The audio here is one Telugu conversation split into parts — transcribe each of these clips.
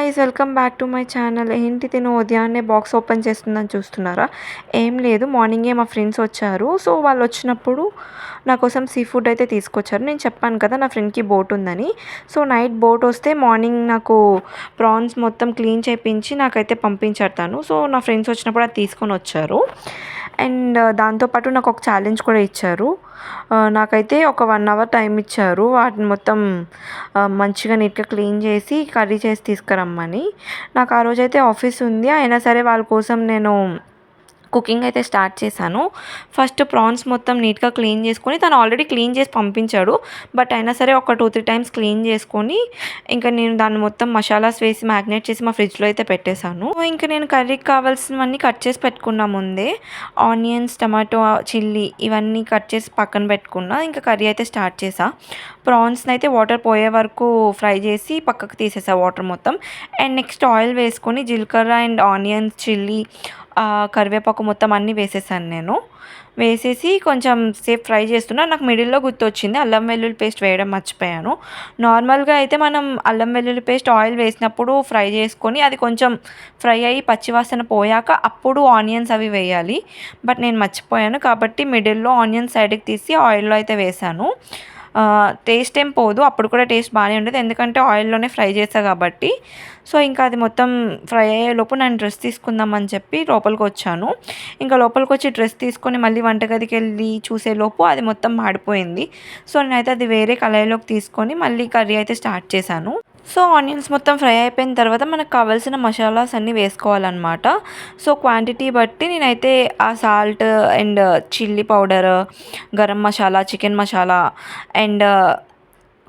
Guys welcome back to my channel. ఏంటి తిను ఉదయాన్నే బాక్స్ ఓపెన్ చేస్తుందని చూస్తున్నారా? ఏం లేదు, మార్నింగే మా ఫ్రెండ్స్ వచ్చారు. సో వాళ్ళు వచ్చినప్పుడు నా కోసం సీ ఫుడ్ అయితే తీసుకొచ్చారు. నేను చెప్పాను కదా నా ఫ్రెండ్కి బోట్ ఉందని. సో నైట్ బోట్ వస్తే మార్నింగ్ నాకు ప్రాన్స్ మొత్తం క్లీన్ చేయించి నాకైతే పంపించారు తను. సో నా ఫ్రెండ్స్ వచ్చినప్పుడు అది తీసుకొని వచ్చారు. అండ్ దాంతోపాటు నాకు ఒక ఛాలెంజ్ కూడా ఇచ్చారు. నాకైతే ఒక 1 అవర్ టైం ఇచ్చారు వాటిని మొత్తం మంచిగా నీట్గా క్లీన్ చేసి కర్రీ చేసి తీసుకురమ్మని. నాకు ఆ రోజైతే ఆఫీస్ ఉంది, అయినా సరే వాళ్ళ కోసం నేను కుకింగ్ అయితే స్టార్ట్ చేశాను. ఫస్ట్ ప్రాన్స్ మొత్తం నీట్గా క్లీన్ చేసుకొని, తను ఆల్రెడీ క్లీన్ చేసి పంపించాడు, బట్ అయినా సరే ఒక 2-3 టైమ్స్ క్లీన్ చేసుకొని ఇంకా నేను దాన్ని మొత్తం మసాలాస్ వేసి మ్యాగ్నేట్ చేసి మా ఫ్రిడ్జ్లో అయితే పెట్టేశాను. ఇంకా నేను కర్రీకి కావాల్సినవన్నీ కట్ చేసి పెట్టుకున్నా ముందే. ఆనియన్స్, టమాటో, చిల్లీ ఇవన్నీ కట్ చేసి పక్కన పెట్టుకున్నా. ఇంకా కర్రీ అయితే స్టార్ట్ చేసా. ప్రాన్స్ని అయితే వాటర్ పోయే వరకు ఫ్రై చేసి పక్కకు తీసేసా వాటర్ మొత్తం. అండ్ నెక్స్ట్ ఆయిల్ వేసుకొని జీలకర్ర అండ్ ఆనియన్స్, చిల్లీ, కరివేపాకు మొత్తం అన్నీ వేసేసాను నేను. వేసేసి కొంచెం సేపు ఫ్రై చేస్తున్నా. నాకు మిడిల్లో గుర్తొచ్చింది అల్లం వెల్లుల్లి పేస్ట్ వేయడం మర్చిపోయాను. నార్మల్గా అయితే మనం అల్లం వెల్లుల్లి పేస్ట్ ఆయిల్ వేసినప్పుడు ఫ్రై చేసుకొని అది కొంచెం ఫ్రై అయ్యి పచ్చివాసన పోయాక అప్పుడు ఆనియన్స్ అవి వేయాలి. బట్ నేను మర్చిపోయాను కాబట్టి మిడిల్లో ఆనియన్స్ సైడ్కి తీసి ఆయిల్లో అయితే వేసాను. టేస్ట్ ఏం పోదు, అప్పుడు కూడా టేస్ట్ బాగానే ఉండేది ఎందుకంటే ఆయిల్లోనే ఫ్రై చేసా కాబట్టి. సో ఇంకా అది మొత్తం ఫ్రై అయ్యేలోపు నేను డ్రెస్ తీసుకుందామని చెప్పి లోపలికి వచ్చాను. ఇంకా లోపలికి వచ్చి డ్రెస్ తీసుకొని మళ్ళీ వంటగదికి వెళ్ళి చూసేలోపు అది మొత్తం మాడిపోయింది. సో నేనైతే అది వేరే కళాయిలోకి తీసుకొని మళ్ళీ కర్రీ అయితే స్టార్ట్ చేశాను. సో ఆనియన్స్ మొత్తం ఫ్రై అయిపోయిన తర్వాత మనకు కావాల్సిన మసాలాస్ అన్నీ వేసుకోవాలన్నమాట. సో క్వాంటిటీ బట్టి నేనైతే ఆ salt and chilli powder, garam masala, chicken masala and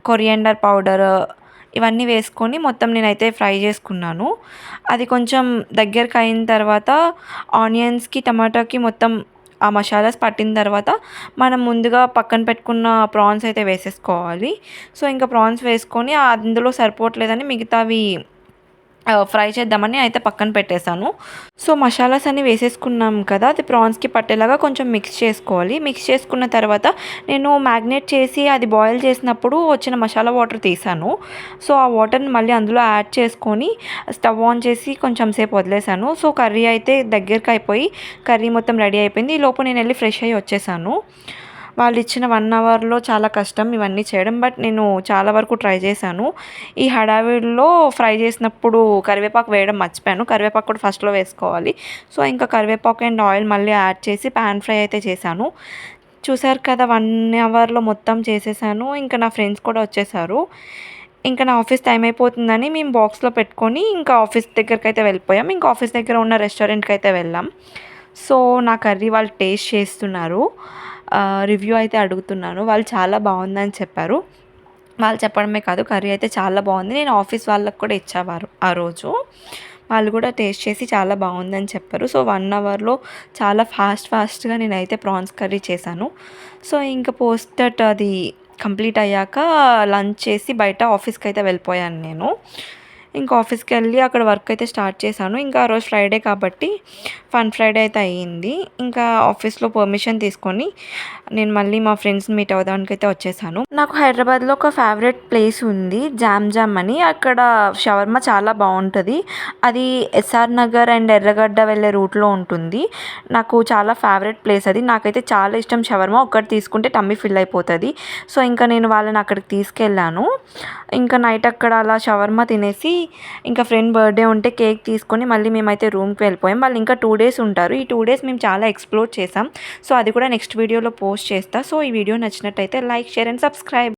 coriander powder ఇవన్నీ వేసుకొని మొత్తం నేనైతే ఫ్రై చేసుకున్నాను. అది కొంచెం దగ్గరకు అయిన తర్వాత ఆనియన్స్కి, టమాటాకి మొత్తం ఆ మసాలాస్ పట్టిన తర్వాత మనం ముందుగా పక్కన పెట్టుకున్న ప్రాన్స్ అయితే వేసేసుకోవాలి. సో ఇంకా ప్రాన్స్ వేసుకొని అందులో సరిపోవట్లేదని మిగతావి ఫ్రై చేద్దామని అయితే పక్కన పెట్టేశాను. సో మసాలాస్ అన్నీ వేసేసుకున్నాం కదా, అది ప్రాన్స్కి పట్టేలాగా కొంచెం మిక్స్ చేసుకోవాలి. మిక్స్ చేసుకున్న తర్వాత నేను మ్యాగ్నేట్ చేసి అది బాయిల్ చేసినప్పుడు వచ్చిన మసాలా వాటర్ తీసాను. సో ఆ వాటర్ని మళ్ళీ అందులో యాడ్ చేసుకొని స్టవ్ ఆన్ చేసి కొంచెం సేపు వదిలేసాను. సో కర్రీ అయితే దగ్గరికి అయిపోయి కర్రీ మొత్తం రెడీ అయిపోయింది. ఈ లోపు నేను వెళ్ళి ఫ్రెష్ అయ్యి వచ్చేసాను. వాళ్ళు ఇచ్చిన 1 అవర్లో చాలా కష్టం ఇవన్నీ చేయడం, బట్ నేను చాలా వరకు ట్రై చేశాను. ఈ హడావిడిలో ఫ్రై చేసినప్పుడు కరివేపాకు వేయడం మర్చిపోయాను. కరివేపాకు కూడా ఫస్ట్లో వేసుకోవాలి. సో ఇంకా కరివేపాకు అండ్ ఆయిల్ మళ్ళీ యాడ్ చేసి ప్యాన్ ఫ్రై అయితే చేశాను. చూసారు కదా 1 అవర్లో మొత్తం చేసేసాను. ఇంకా నా ఫ్రెండ్స్ కూడా వచ్చేసారు. ఇంకా నా ఆఫీస్ టైం అయిపోతుందని మేము బాక్స్లో పెట్టుకొని ఇంకా ఆఫీస్ దగ్గరికి అయితే వెళ్ళిపోయాం. ఇంకా ఆఫీస్ దగ్గర ఉన్న రెస్టారెంట్కి అయితే వెళ్ళాం. సో నా కర్రీ వాళ్ళు టేస్ట్ చేస్తున్నారు, రివ్యూ అయితే అడుగుతున్నాను. వాళ్ళు చాలా బాగుందని చెప్పారు. వాళ్ళు చెప్పడమే కాదు, కర్రీ అయితే చాలా బాగుంది. నేను ఆఫీస్ వాళ్ళకి కూడా ఇచ్చేవారు ఆ రోజు. వాళ్ళు కూడా టేస్ట్ చేసి చాలా బాగుందని చెప్పారు. సో 1 అవర్లో చాలా ఫాస్ట్గా నేనైతే ప్రాన్స్ కర్రీ చేశాను. సో ఇంకా పోస్ట్ దట్ అది కంప్లీట్ అయ్యాక లంచ్ చేసి బయట ఆఫీస్కి అయితే వెళ్ళిపోయాను నేను. ఇంకా ఆఫీస్కి వెళ్ళి అక్కడ వర్క్ అయితే స్టార్ట్ చేశాను. ఇంకా ఆ రోజు ఫ్రైడే కాబట్టి ఫన్ ఫ్రైడే అయితే అయ్యింది. ఇంకా ఆఫీస్లో పర్మిషన్ తీసుకొని నేను మళ్ళీ మా ఫ్రెండ్స్ని మీట్ అవ్వడానికి అయితే వచ్చేసాను. నాకు హైదరాబాద్లో ఒక ఫేవరెట్ ప్లేస్ ఉంది, జామ్ అని. అక్కడ షవర్మా చాలా బాగుంటుంది. అది ఎస్ఆర్ నగర్ అండ్ ఎర్రగడ్డ వెళ్ళే రూట్లో ఉంటుంది. నాకు చాలా ఫేవరెట్ ప్లేస్ అది. నాకైతే చాలా ఇష్టం షవర్మా. ఒక్కటి తీసుకుంటే టమ్మీ ఫిల్ అయిపోతుంది. సో ఇంకా నేను వాళ్ళని అక్కడికి తీసుకెళ్ళాను. ఇంకా నైట్ అక్కడ అలా షవర్మా తినేసి ఇంకా ఫ్రెండ్ బర్త్డే ఉంటే కేక్ తీసుకొని మళ్ళీ మేమైతే రూమ్కి వెళ్ళిపోయాం. వాళ్ళు ఇంకా 2 days ఉంటారు. ఈ 2 days మేము చాలా ఎక్స్ప్లోర్ చేసాం. సో అది కూడా నెక్స్ట్ వీడియోలో పోస్ట్ చేస్తా. సో ఈ వీడియో నచ్చినట్టయితే లైక్, షేర్ అండ్ సబ్స్క్రైబ్.